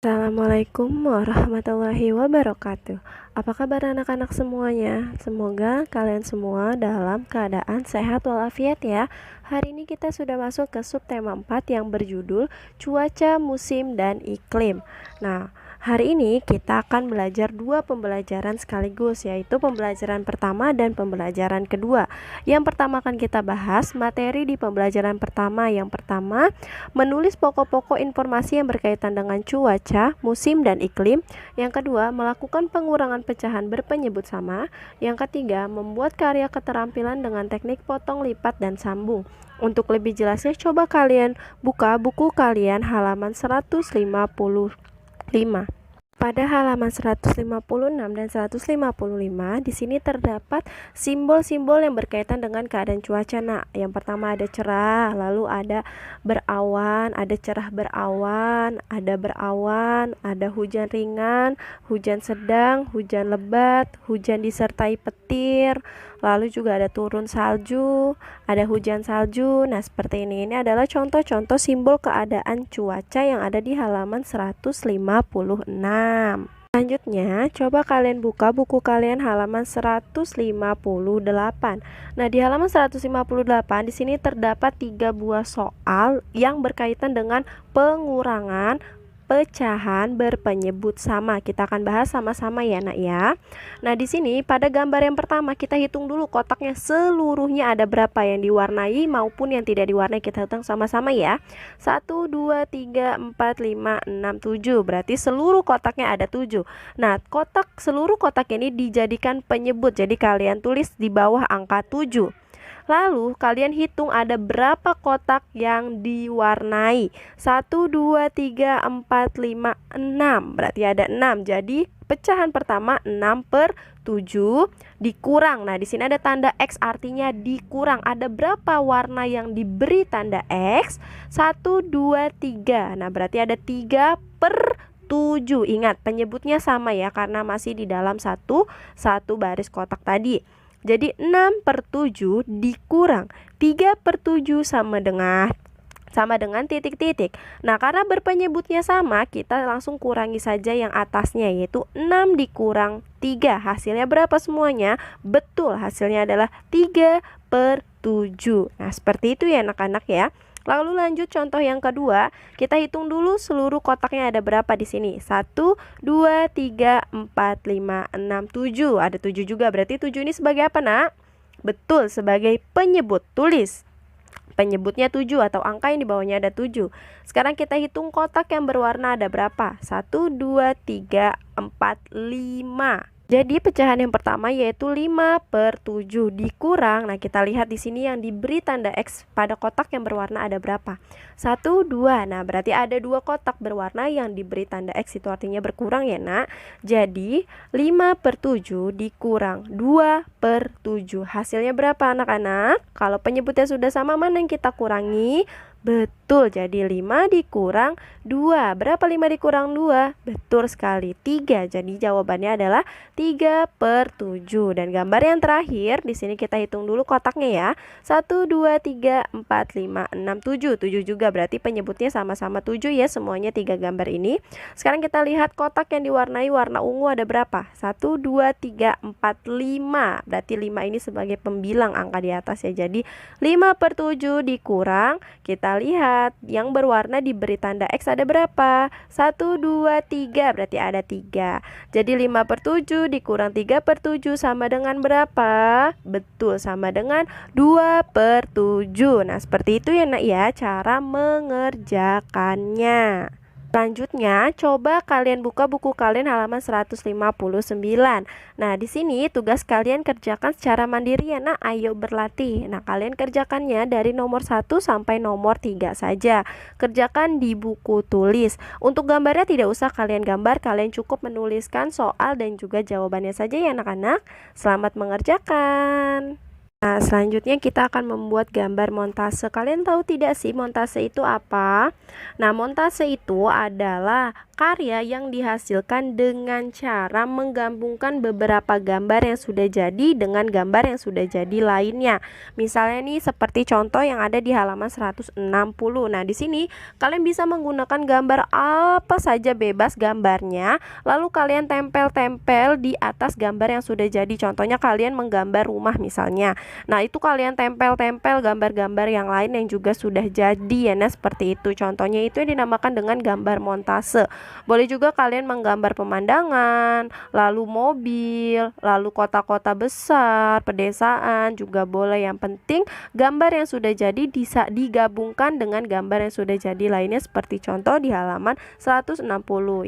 Assalamualaikum warahmatullahi wabarakatuh. Apa kabar anak-anak semuanya? Semoga kalian semua dalam keadaan sehat walafiat ya. Hari ini kita sudah masuk ke subtema 4 yang berjudul cuaca, musim, dan iklim. Nah, hari ini kita akan belajar dua pembelajaran sekaligus, yaitu pembelajaran pertama dan pembelajaran kedua. Yang pertama akan kita bahas materi di pembelajaran pertama. Yang pertama, menulis pokok-pokok informasi yang berkaitan dengan cuaca, musim, dan iklim. Yang kedua, melakukan pengurangan pecahan berpenyebut sama. Yang ketiga, membuat karya keterampilan dengan teknik potong, lipat, dan sambung. Untuk lebih jelasnya, coba kalian buka buku kalian halaman 155. Pada halaman 156 dan 155, di sini terdapat simbol-simbol yang berkaitan dengan keadaan cuaca. Nah, yang pertama ada cerah, lalu ada berawan, ada cerah berawan, ada hujan ringan, hujan sedang, hujan lebat, hujan disertai petir, lalu juga ada turun salju, ada hujan salju. Nah, seperti ini. Ini adalah contoh-contoh simbol keadaan cuaca yang ada di halaman 156. Selanjutnya, coba kalian buka buku kalian halaman 158. Nah, di halaman 158 di sini terdapat 3 buah soal yang berkaitan dengan pengurangan pecahan berpenyebut sama. Kita akan bahas sama-sama ya, Nak ya. Nah, di sini pada gambar yang pertama kita hitung dulu kotaknya seluruhnya ada berapa yang diwarnai maupun yang tidak diwarnai. Kita hitung sama-sama ya. 1 2 3 4 5 6 7. Berarti seluruh kotaknya ada 7. Nah, seluruh kotak ini dijadikan penyebut. Jadi kalian tulis di bawah angka 7. Lalu kalian hitung ada berapa kotak yang diwarnai. 1, 2, 3, 4, 5, 6. Berarti ada 6. Jadi pecahan pertama 6/7 dikurang. Nah, di sini ada tanda X artinya dikurang. Ada berapa warna yang diberi tanda X? 1, 2, 3. Nah, berarti ada 3/7. Ingat, penyebutnya sama ya karena masih di dalam satu baris kotak tadi. Jadi 6/7 dikurang 3/7 sama dengan titik-titik. Nah, karena berpenyebutnya sama, kita langsung kurangi saja yang atasnya, yaitu 6 dikurang 3. Hasilnya berapa semuanya? Betul, hasilnya adalah 3/7. Nah, seperti itu ya anak-anak ya. Lalu lanjut contoh yang kedua, kita hitung dulu seluruh kotaknya ada berapa di sini. 1, 2, 3, 4, 5, 6, 7. Ada 7 juga, berarti 7 ini sebagai apa, Nak? Betul, sebagai penyebut. Tulis penyebutnya 7 atau angka yang di bawahnya ada 7. Sekarang kita hitung kotak yang berwarna ada berapa? 1, 2, 3, 4, 5. Jadi pecahan yang pertama yaitu 5/7 dikurang. Nah, kita lihat di sini yang diberi tanda X pada kotak yang berwarna ada berapa? 1, 2. Nah, berarti ada 2 kotak berwarna yang diberi tanda X, itu artinya berkurang ya, Nak. Jadi 5/7 dikurang 2/7. Hasilnya berapa anak-anak? Kalau penyebutnya sudah sama, mana yang kita kurangi? Betul, jadi 5 dikurang 2. Berapa 5 dikurang 2? Betul sekali, 3. Jadi jawabannya adalah 3/7. Dan gambar yang terakhir, di sini kita hitung dulu kotaknya ya. 1, 2, 3, 4, 5, 6, 7. 7 juga, berarti penyebutnya sama-sama 7 ya, semuanya 3 gambar ini. Sekarang kita lihat kotak yang diwarnai warna ungu ada berapa? 1, 2, 3, 4, 5. Berarti 5 ini sebagai pembilang angka di atas ya. Jadi 5/7 dikurang, kita lihat yang berwarna diberi tanda X ada berapa? 1, 2, 3. Berarti ada 3. Jadi 5/7 dikurang 3/7 sama dengan berapa? Betul, sama dengan 2/7. Nah, seperti itu ya, Nak ya, cara mengerjakannya. Selanjutnya, coba kalian buka buku kalian halaman 159. Nah, di sini tugas kalian kerjakan secara mandiri ya, Nak. Ayo berlatih. Nah, kalian kerjakannya dari nomor 1 sampai nomor 3 saja. Kerjakan di buku tulis. Untuk gambarnya tidak usah kalian gambar, kalian cukup menuliskan soal dan juga jawabannya saja ya, anak-anak. Selamat mengerjakan. Nah, selanjutnya kita akan membuat gambar montase. Kalian tahu tidak sih montase itu apa? Nah, montase itu adalah karya yang dihasilkan dengan cara menggabungkan beberapa gambar yang sudah jadi dengan gambar yang sudah jadi lainnya. Misalnya nih seperti contoh yang ada di halaman 160. Nah, di sini kalian bisa menggunakan gambar apa saja bebas gambarnya, lalu kalian tempel-tempel di atas gambar yang sudah jadi. Contohnya kalian menggambar rumah misalnya. Nah, itu kalian tempel-tempel gambar-gambar yang lain yang juga sudah jadi ya. Nah, seperti itu. Contohnya itu yang dinamakan dengan gambar montase. Boleh juga kalian menggambar pemandangan, lalu mobil, lalu kota-kota besar, pedesaan juga boleh. Yang penting gambar yang sudah jadi bisa digabungkan dengan gambar yang sudah jadi lainnya seperti contoh di halaman 160.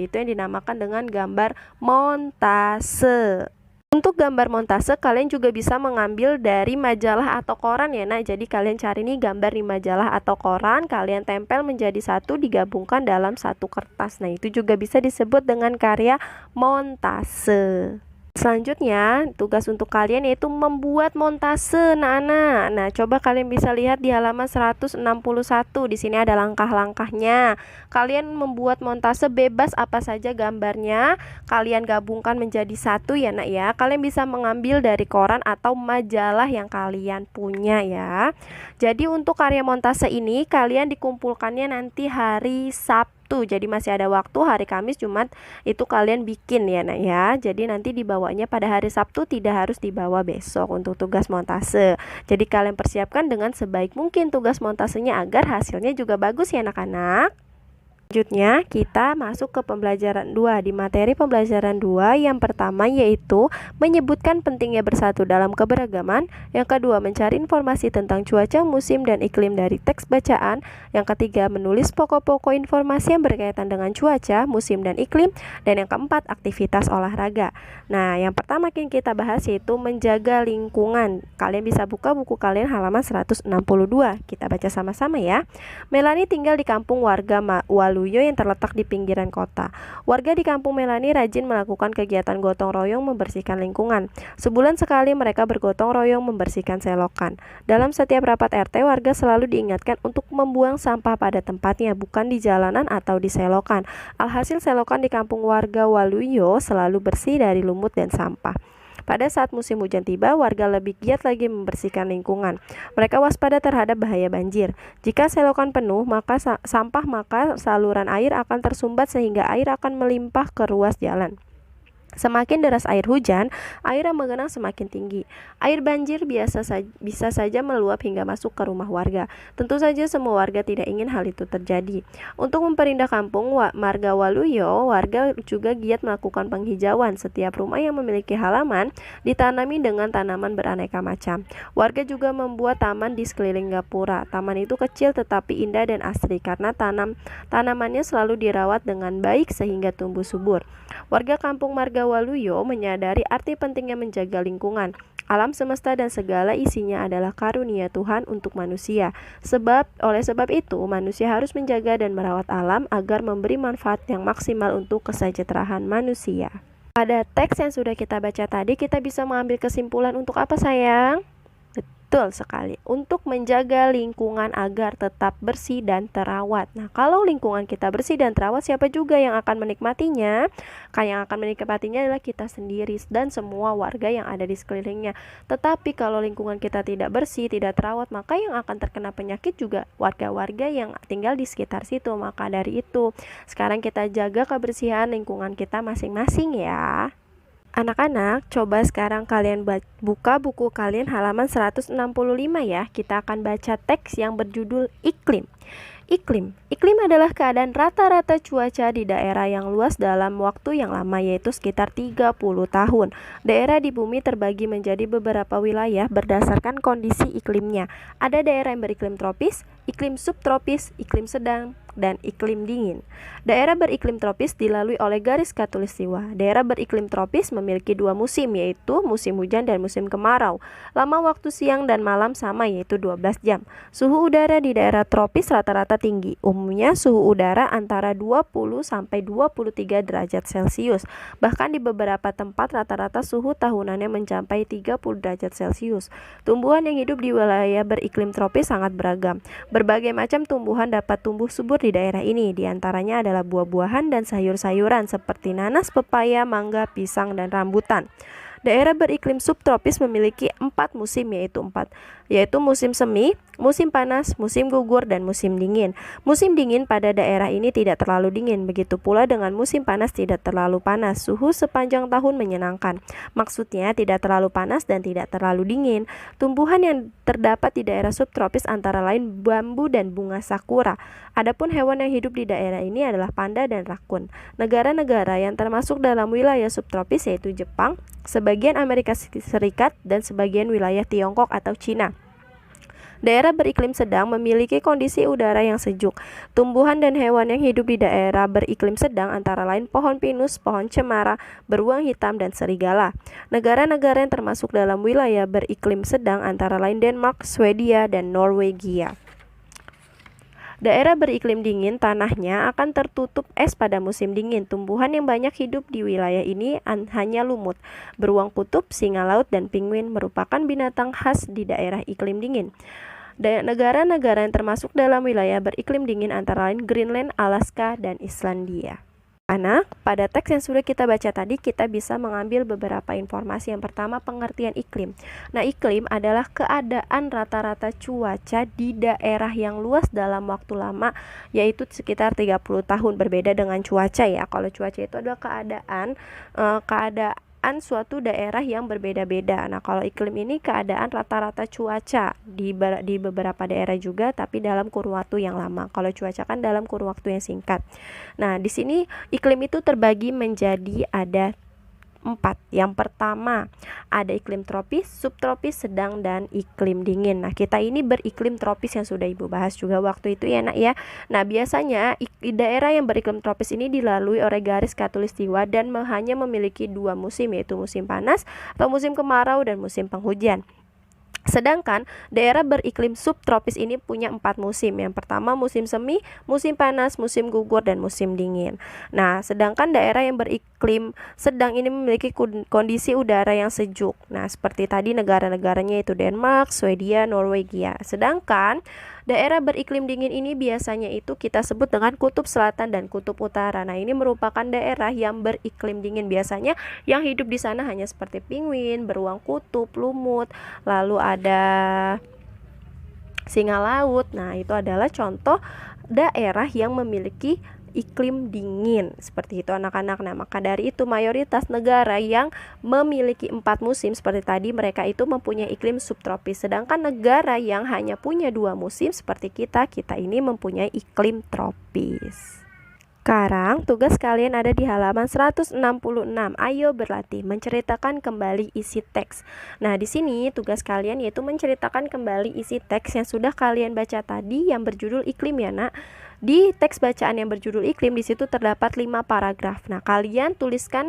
Itu yang dinamakan dengan gambar montase. Untuk gambar montase kalian juga bisa mengambil dari majalah atau koran ya. Nah, jadi kalian cari nih gambar di majalah atau koran, kalian tempel menjadi satu, digabungkan dalam satu kertas. Nah, itu juga bisa disebut dengan karya montase. Selanjutnya, tugas untuk kalian yaitu membuat montase, anak-anak. Nah, coba kalian bisa lihat di halaman 161. Di sini ada langkah-langkahnya. Kalian membuat montase bebas apa saja gambarnya, kalian gabungkan menjadi satu ya, Nak ya. Kalian bisa mengambil dari koran atau majalah yang kalian punya ya. Jadi untuk karya montase ini kalian dikumpulkannya nanti hari Sabtu. Jadi masih ada waktu, hari Kamis, Jumat itu kalian bikin ya, Nak ya. Jadi nanti dibawanya pada hari Sabtu, tidak harus dibawa besok untuk tugas montase. Jadi kalian persiapkan dengan sebaik mungkin tugas montasenya agar hasilnya juga bagus ya anak-anak. Selanjutnya kita masuk ke pembelajaran 2. Di materi pembelajaran 2 yang pertama yaitu menyebutkan pentingnya bersatu dalam keberagaman. Yang kedua mencari informasi tentang cuaca, musim, dan iklim dari teks bacaan. Yang ketiga menulis pokok-pokok informasi yang berkaitan dengan cuaca, musim, dan iklim. Dan yang keempat aktivitas olahraga. Nah, yang pertama yang kita bahas yaitu menjaga lingkungan. Kalian bisa buka buku kalian halaman 162. Kita baca sama-sama ya. Melani tinggal di kampung warga Waluyo yang terletak di pinggiran kota. Warga di kampung Melani rajin melakukan kegiatan gotong royong membersihkan lingkungan. Sebulan sekali mereka bergotong royong membersihkan selokan. Dalam setiap rapat RT, warga selalu diingatkan untuk membuang sampah pada tempatnya, bukan di jalanan atau di selokan. Alhasil selokan di kampung warga Waluyo selalu bersih dari lumut dan sampah. Pada saat musim hujan tiba, warga lebih giat lagi membersihkan lingkungan. Mereka waspada terhadap bahaya banjir. Jika selokan penuh, maka maka saluran air akan tersumbat sehingga air akan melimpah ke ruas jalan. Semakin deras air hujan, air yang menggenang semakin tinggi. Air banjir bisa saja meluap hingga masuk ke rumah warga. Tentu saja semua warga tidak ingin hal itu terjadi. Untuk memperindah kampung Marga Waluyo, warga juga giat melakukan penghijauan. Setiap rumah yang memiliki halaman ditanami dengan tanaman beraneka macam. Warga juga membuat taman di sekeliling gapura. Taman itu kecil tetapi indah dan asri karena tanamannya selalu dirawat dengan baik sehingga tumbuh subur. Warga kampung Marga Waluyo menyadari arti pentingnya menjaga lingkungan. Alam semesta dan segala isinya adalah karunia Tuhan untuk manusia. Oleh sebab itu, manusia harus menjaga dan merawat alam agar memberi manfaat yang maksimal untuk kesejahteraan manusia. Pada teks yang sudah kita baca tadi, kita bisa mengambil kesimpulan untuk apa, sayang? Betul sekali, untuk menjaga lingkungan agar tetap bersih dan terawat. Nah, kalau lingkungan kita bersih dan terawat, siapa juga yang akan menikmatinya? Yang akan menikmatinya adalah kita sendiri dan semua warga yang ada di sekelilingnya. Tetapi kalau lingkungan kita tidak bersih, tidak terawat, maka yang akan terkena penyakit juga warga-warga yang tinggal di sekitar situ. Maka dari itu, sekarang kita jaga kebersihan lingkungan kita masing-masing ya. Anak-anak, coba sekarang kalian buka buku kalian halaman 165 ya. Kita akan baca teks yang berjudul Iklim. Iklim adalah keadaan rata-rata cuaca di daerah yang luas dalam waktu yang lama, yaitu sekitar 30 tahun. Daerah di bumi terbagi menjadi beberapa wilayah berdasarkan kondisi iklimnya. Ada daerah yang beriklim tropis, iklim subtropis, iklim sedang, dan iklim dingin. Daerah beriklim tropis dilalui oleh garis khatulistiwa. Daerah beriklim tropis memiliki dua musim, yaitu musim hujan dan musim kemarau. Lama waktu siang dan malam sama, yaitu 12 jam. Suhu udara di daerah tropis rata-rata tinggi. Umumnya suhu udara antara 20 sampai 23 derajat Celcius. Bahkan di beberapa tempat rata-rata suhu tahunannya mencapai 30 derajat Celcius. Tumbuhan yang hidup di wilayah beriklim tropis sangat beragam. Berbagai macam tumbuhan dapat tumbuh subur di daerah ini, diantaranya adalah buah-buahan dan sayur-sayuran seperti nanas, pepaya, mangga, pisang, dan rambutan. Daerah beriklim subtropis memiliki 4 musim, yaitu musim semi, musim panas, musim gugur, dan musim dingin. Musim dingin pada daerah ini tidak terlalu dingin, begitu pula dengan musim panas tidak terlalu panas. Suhu sepanjang tahun menyenangkan. Maksudnya tidak terlalu panas dan tidak terlalu dingin. Tumbuhan yang terdapat di daerah subtropis antara lain bambu dan bunga sakura. Adapun hewan yang hidup di daerah ini adalah panda dan rakun. Negara-negara yang termasuk dalam wilayah subtropis yaitu Jepang, sebagian Amerika Serikat, dan sebagian wilayah Tiongkok atau Cina. Daerah beriklim sedang memiliki kondisi udara yang sejuk. Tumbuhan dan hewan yang hidup di daerah beriklim sedang antara lain pohon pinus, pohon cemara, beruang hitam, dan serigala. Negara-negara yang termasuk dalam wilayah beriklim sedang antara lain Denmark, Swedia, dan Norwegia. Daerah beriklim dingin, tanahnya akan tertutup es pada musim dingin. Tumbuhan yang banyak hidup di wilayah ini hanya lumut. Beruang kutub, singa laut, dan penguin merupakan binatang khas di daerah iklim dingin. Negara-negara yang termasuk dalam wilayah beriklim dingin antara lain Greenland, Alaska, dan Islandia. Anak, pada teks yang sudah kita baca tadi, kita bisa mengambil beberapa informasi. Yang pertama, pengertian iklim. Nah, iklim adalah keadaan rata-rata cuaca di daerah yang luas dalam waktu lama, yaitu sekitar 30 tahun. Berbeda dengan cuaca ya. Kalau cuaca itu adalah keadaan suatu daerah yang berbeda-beda. Nah, kalau iklim ini keadaan rata-rata cuaca di beberapa daerah juga, tapi dalam kurun waktu yang lama. Kalau cuaca kan dalam kurun waktu yang singkat. Nah, di sini iklim itu terbagi menjadi ada 4. Yang pertama, ada iklim tropis, subtropis, sedang, dan iklim dingin. Nah, kita ini beriklim tropis yang sudah Ibu bahas juga waktu itu ya, Nak ya. Nah, biasanya daerah yang beriklim tropis ini dilalui oleh garis khatulistiwa dan hanya memiliki 2 musim, yaitu musim panas atau musim kemarau dan musim penghujan. Sedangkan daerah beriklim subtropis ini punya 4 musim. Yang pertama musim semi, musim panas, musim gugur, dan musim dingin. Nah, sedangkan daerah yang beriklim sedang ini memiliki kondisi udara yang sejuk. Nah, seperti tadi negara-negaranya itu Denmark, Swedia, Norwegia. Sedangkan daerah beriklim dingin ini biasanya itu kita sebut dengan kutub selatan dan kutub utara. Nah, ini merupakan daerah yang beriklim dingin. Biasanya yang hidup di sana hanya seperti penguin, beruang kutub, lumut, lalu ada singa laut. Nah, itu adalah contoh daerah yang memiliki iklim dingin seperti itu anak-anak. Nah, maka dari itu mayoritas negara yang memiliki 4 musim seperti tadi, mereka itu mempunyai iklim subtropis. Sedangkan negara yang hanya punya 2 musim seperti kita ini mempunyai iklim tropis. Sekarang tugas kalian ada di halaman 166. Ayo berlatih menceritakan kembali isi teks. Nah, di sini tugas kalian yaitu menceritakan kembali isi teks yang sudah kalian baca tadi yang berjudul iklim ya, Nak. Di teks bacaan yang berjudul iklim di situ terdapat 5 paragraf. Nah, kalian tuliskan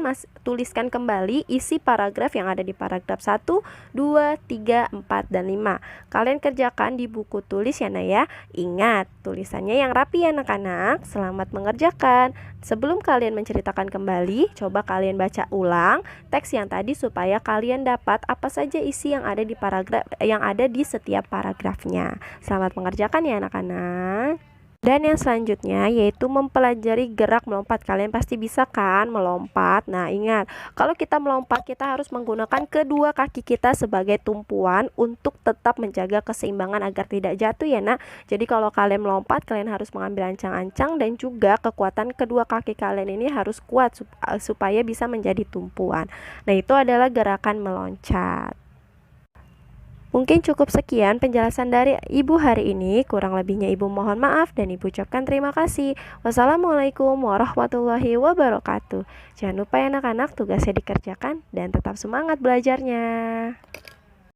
kembali isi paragraf yang ada di paragraf 1, 2, 3, 4, dan 5. Kalian kerjakan di buku tulis ya, Nak ya. Ingat, tulisannya yang rapi ya, anak-anak. Selamat mengerjakan. Sebelum kalian menceritakan kembali, coba kalian baca ulang teks yang tadi supaya kalian dapat apa saja isi yang ada di paragraf yang ada di setiap paragrafnya. Selamat mengerjakan ya, anak-anak. Dan yang selanjutnya yaitu mempelajari gerak melompat. Kalian pasti bisa kan melompat. Nah, ingat, kalau kita melompat kita harus menggunakan kedua kaki kita sebagai tumpuan untuk tetap menjaga keseimbangan agar tidak jatuh ya, Nak. Jadi kalau kalian melompat, kalian harus mengambil ancang-ancang dan juga kekuatan kedua kaki kalian ini harus kuat supaya bisa menjadi tumpuan. Nah, itu adalah gerakan meloncat. Mungkin cukup sekian penjelasan dari Ibu hari ini. Kurang lebihnya Ibu mohon maaf dan Ibu ucapkan terima kasih. Wassalamualaikum warahmatullahi wabarakatuh. Jangan lupa ya anak-anak, tugasnya dikerjakan dan tetap semangat belajarnya.